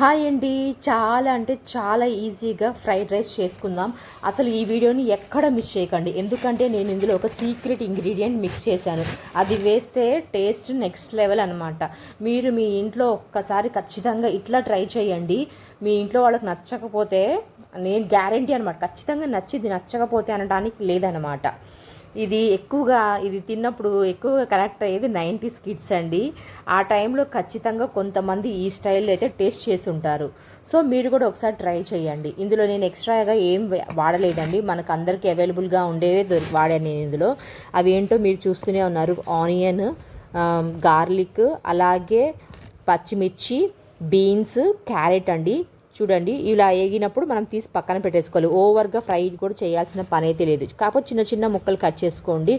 Hi అండి. చాలా అంటే చాలా ఈజీగా ఫ్రైడ్ రైస్ చేసుకుందాం. అసలు ఈ వీడియోని ఎక్కడ మిస్ చేయకండి, ఎందుకంటే నేను ఇందులో ఒక సీక్రెట్ ఇంగ్రీడియంట్ మిక్స్ చేశాను. అది వేస్తే టేస్ట్ నెక్స్ట్ లెవెల్ అనమాట. మీరు మీ ఇంట్లో ఒక్కసారి ఖచ్చితంగా ఇట్లా ట్రై చేయండి. మీ ఇంట్లో వాళ్ళకి నచ్చకపోతే నేను గ్యారంటీ అనమాట, ఖచ్చితంగా నచ్చింది, నచ్చకపోతే అనడానికి లేదనమాట. ఇది తిన్నప్పుడు ఎక్కువగా కనెక్ట్ అయ్యేది 90s కిడ్స్ అండి. ఆ టైంలో ఖచ్చితంగా కొంతమంది ఈ స్టైల్లో అయితే టేస్ట్ చేస్తుంటారు. సో మీరు కూడా ఒకసారి ట్రై చేయండి. ఇందులో నేను ఎక్స్ట్రాగా ఏం వాడలేదండి, మనకు అందరికీ అవైలబుల్గా ఉండేవే వాడాను నేను ఇందులో. అవి ఏంటో మీరు చూస్తూనే ఉన్నారు. ఆనియన్, గార్లిక్, అలాగే పచ్చిమిర్చి, బీన్స్, క్యారెట్ అండి. చూడండి, ఇలా వేగినప్పుడు మనం తీసి పక్కన పెట్టేసుకోవాలి. ఓవర్గా ఫ్రై కూడా చేయాల్సిన పని అయితే లేదు. కాకపోతే చిన్న చిన్న ముక్కలు కట్ చేసుకోండి,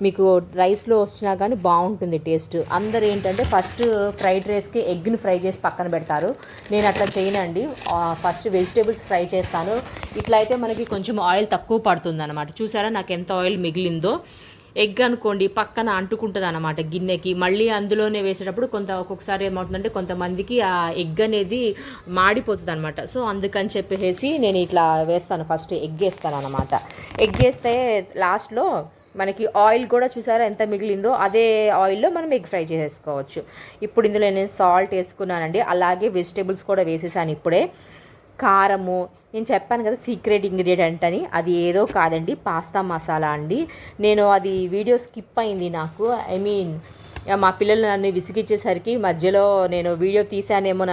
మీకు రైస్లో వచ్చినా కానీ బాగుంటుంది టేస్ట్. అందరు ఏంటంటే ఫస్ట్ ఫ్రైడ్ రైస్కి ఎగ్ని ఫ్రై చేసి పక్కన పెడతారు. నేను అట్లా చేయనండి, ఫస్ట్ వెజిటేబుల్స్ ఫ్రై చేస్తాను. ఇట్లా అయితే మనకి కొంచెం ఆయిల్ తక్కువ పడుతుంది అనమాట. చూసారా నాకు ఎంత ఆయిల్ మిగిలిందో. ఎగ్ అనుకోండి పక్కన అంటుకుంటుంది అనమాట గిన్నెకి. మళ్ళీ అందులోనే వేసేటప్పుడు ఒక్కొక్కసారి ఏమవుతుందంటే కొంతమందికి ఆ ఎగ్ అనేది మాడిపోతుంది అనమాట. సో అందుకని చెప్పేసి నేను ఇట్లా వేస్తాను, ఫస్ట్ ఎగ్ వేస్తాను అనమాట. ఎగ్ వేస్తే లాస్ట్లో మనకి ఆయిల్ కూడా చూసారా ఎంత మిగిలిందో, అదే ఆయిల్లో మనం ఎగ్ ఫ్రై చేసేసుకోవచ్చు. ఇప్పుడు ఇందులో నేను సాల్ట్ వేసుకున్నానండి, అలాగే వెజిటేబుల్స్ కూడా వేసేసాను ఇప్పుడే. కారము, నేను చెప్పాను కదా సీక్రెట్ ఇంగ్రీడియంట్ అని, అది ఏదో కాదండి, పాస్తా మసాలా అండి. నేను అది వీడియో స్కిప్ అయింది నాకు. మా పిల్లలు నన్ను విసిగిచ్చేసరికి మధ్యలో నేను వీడియో తీసానేమో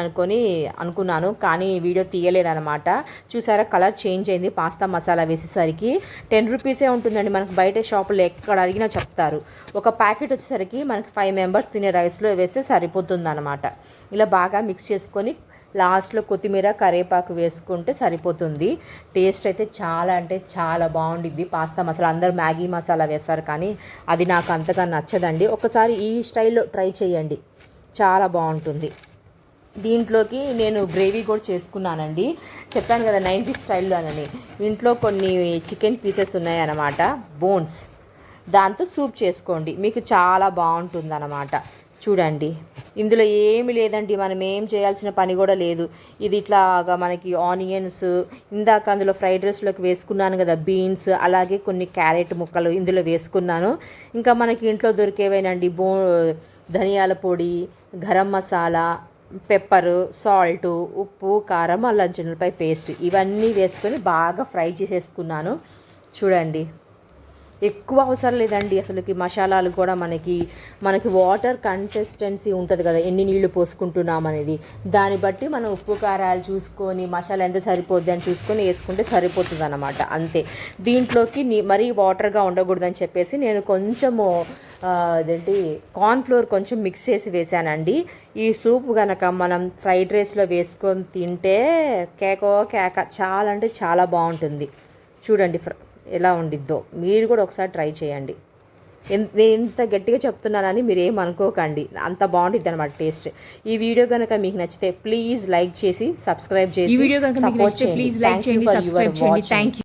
అనుకున్నాను, కానీ వీడియో తీయలేదన్నమాట. చూసారా కలర్ చేంజ్ అయింది పాస్తా మసాలా వేసేసరికి. 10 రూపీసే ఉంటుందండి, మనకు బయట షాపులో ఎక్కడ అడిగినా చెప్తారు. ఒక ప్యాకెట్ వచ్చేసరికి మనకి 5 మెంబర్స్ తినే రైస్లో వేస్తే సరిపోతుంది అనమాట. ఇలా బాగా మిక్స్ చేసుకొని లాస్ట్లో కొత్తిమీర, కరివేపాకు వేసుకుంటే సరిపోతుంది. టేస్ట్ అయితే చాలా అంటే చాలా బాగుండిద్ది. పాస్తా మసాలా అందరూ మ్యాగీ మసాలా వేస్తారు, కానీ అది నాకు అంతగా నచ్చదండి. ఒకసారి ఈ స్టైల్లో ట్రై చేయండి, చాలా బాగుంటుంది. దీంట్లోకి నేను గ్రేవీ కూడా చేసుకున్నానండి, చెప్పాను కదా 90s స్టైల్లోనని. ఇంట్లో కొన్ని చికెన్ పీసెస్ ఉన్నాయన్నమాట, బోన్స్, దాంతో సూప్ చేసుకోండి, మీకు చాలా బాగుంటుంది అన్నమాట. చూడండి ఇందులో ఏమి లేదండి, మనం ఏం చేయాల్సిన పని కూడా లేదు. ఇది ఇట్లాగా మనకి ఆనియన్స్, ఇందాక అందులో ఫ్రైడ్ రైస్లోకి వేసుకున్నాను కదా బీన్స్, అలాగే కొన్ని క్యారెట్ ముక్కలు ఇందులో వేసుకున్నాను. ఇంకా మనకి ఇంట్లో దొరికేవేనండి, ధనియాల పొడి, గరం మసాలా, పెప్పరు, సాల్టు, ఉప్పు, కారం, అల్లం చిన్నులపై పేస్ట్, ఇవన్నీ వేసుకొని బాగా ఫ్రై చేసేసుకున్నాను. చూడండి ఎక్కువ అవసరం లేదండి అసలుకి. మసాలాలు కూడా మనకి వాటర్ కన్సిస్టెన్సీ ఉంటుంది కదా, ఎన్ని నీళ్లు పోసుకుంటున్నాం అనేది, దాన్ని బట్టి మనం ఉప్పు కారాలు చూసుకొని మసాలా ఎంత సరిపోద్ది అని చూసుకొని వేసుకుంటే సరిపోతుంది అన్నమాట, అంతే. దీంట్లోకి మరీ వాటర్గా ఉండకూడదని చెప్పేసి నేను కొంచెము కార్న్ఫ్లోర్ కొంచెం మిక్స్ చేసి వేసానండి. ఈ సూప్ కనుక మనం ఫ్రైడ్ రైస్లో వేసుకొని తింటే కేక చాలా అంటే చాలా బాగుంటుంది. చూడండి ఎలా ఉండిద్దో, మీరు కూడా ఒకసారి ట్రై చేయండి. ఎంత గట్టిగా చెప్తున్నానని మీరు ఏమనుకోకండి, అంత బాగుంటుంది అనమాట టేస్ట్. ఈ వీడియో కనుక మీకు నచ్చితే ప్లీజ్ లైక్ చేసి సబ్స్క్రైబ్ చేసి సపోర్ట్ చేయండి. Thank you for your watching.